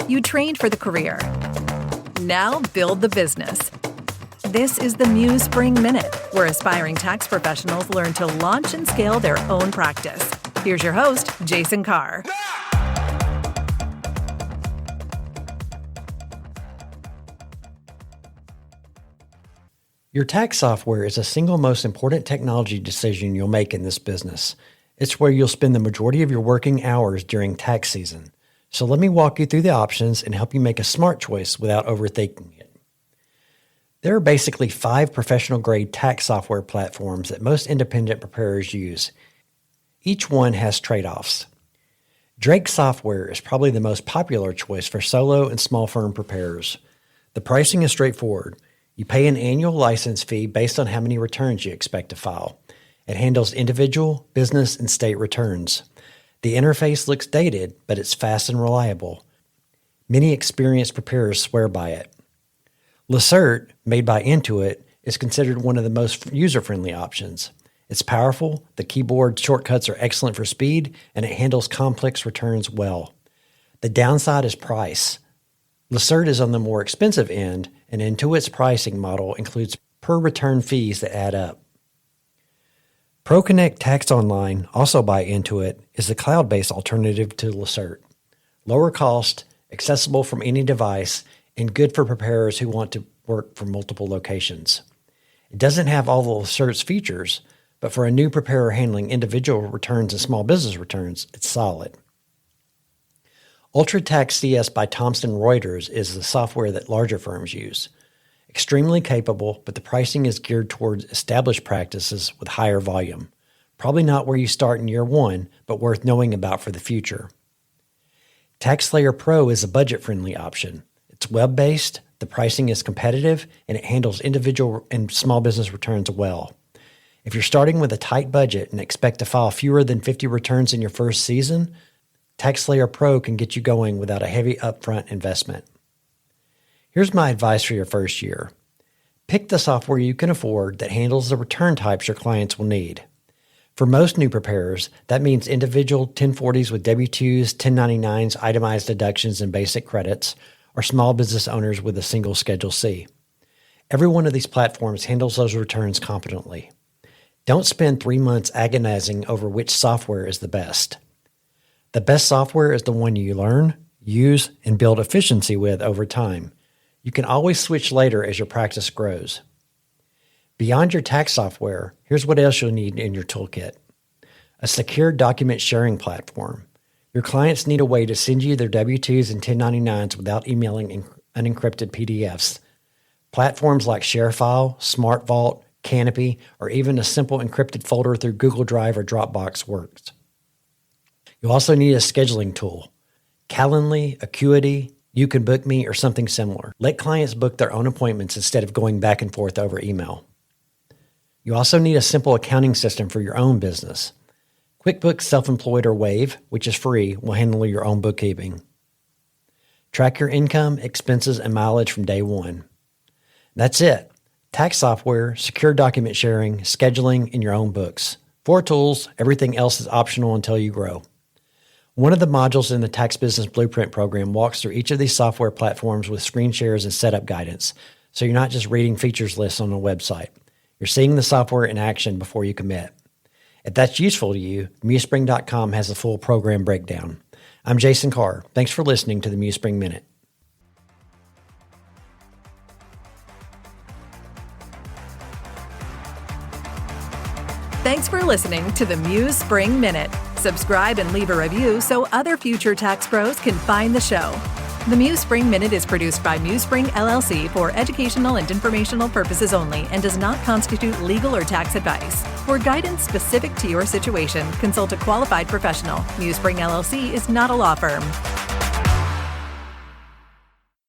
You trained for the career. Now build the business. This is the Muse Spring Minute, where aspiring tax professionals learn to launch and scale their own practice. Here's your host, Jason Carr. Your tax software is the single most important technology decision you'll make in this business. It's where you'll spend the majority of your working hours during tax season. So let me walk you through the options and help you make a smart choice without overthinking it. There are basically 5 professional-grade tax software platforms that most independent preparers use. Each one has trade-offs. Drake Software is probably the most popular choice for solo and small firm preparers. The pricing is straightforward. You pay an annual license fee based on how many returns you expect to file. It handles individual, business, and state returns. The interface looks dated, but it's fast and reliable. Many experienced preparers swear by it. Lacerte, made by Intuit, is considered one of the most user-friendly options. It's powerful, the keyboard shortcuts are excellent for speed, and it handles complex returns well. The downside is price. Lacerte is on the more expensive end, and Intuit's pricing model includes per-return fees that add up. ProConnect Tax Online, also by Intuit, is a cloud-based alternative to Lacerte. Lower cost, accessible from any device, and good for preparers who want to work from multiple locations. It doesn't have all of Lacerte's features, but for a new preparer handling individual returns and small business returns, it's solid. UltraTax CS by Thomson Reuters is the software that larger firms use. Extremely capable, but the pricing is geared towards established practices with higher volume. Probably not where you start in year 1, but worth knowing about for the future. TaxSlayer Pro is a budget-friendly option. It's web-based, the pricing is competitive, and it handles individual and small business returns well. If you're starting with a tight budget and expect to file fewer than 50 returns in your first season, TaxSlayer Pro can get you going without a heavy upfront investment. Here's my advice for your first year. Pick the software you can afford that handles the return types your clients will need. For most new preparers, that means individual 1040s with W-2s, 1099s, itemized deductions, and basic credits, or small business owners with a single Schedule C. Every one of these platforms handles those returns competently. Don't spend 3 months agonizing over which software is the best. The best software is the one you learn, use, and build efficiency with over time. You can always switch later as your practice grows. Beyond your tax software, here's what else you'll need in your toolkit. A secure document sharing platform. Your clients need a way to send you their W-2s and 1099s without emailing unencrypted PDFs. Platforms like ShareFile, SmartVault, Canopy, or even a simple encrypted folder through Google Drive or Dropbox works. You'll also need a scheduling tool. Calendly, Acuity, You Can Book Me, or something similar. Let clients book their own appointments instead of going back and forth over email. You also need a simple accounting system for your own business. QuickBooks Self-Employed or Wave, which is free, will handle your own bookkeeping. Track your income, expenses, and mileage from day 1. That's it. Tax software, secure document sharing, scheduling, and your own books. 4 tools, everything else is optional until you grow. One of the modules in the Tax Business Blueprint program walks through each of these software platforms with screen shares and setup guidance, so you're not just reading features lists on a website. You're seeing the software in action before you commit. If that's useful to you, MuseSpring.com has a full program breakdown. I'm Jason Carr. Thanks for listening to the Muse Spring Minute. Thanks for listening to the Muse Spring Minute. Subscribe and leave a review so other future tax pros can find the show. The Muse Spring Minute is produced by Muse Spring LLC for educational and informational purposes only and does not constitute legal or tax advice. For guidance specific to your situation, consult a qualified professional. Muse Spring LLC is not a law firm.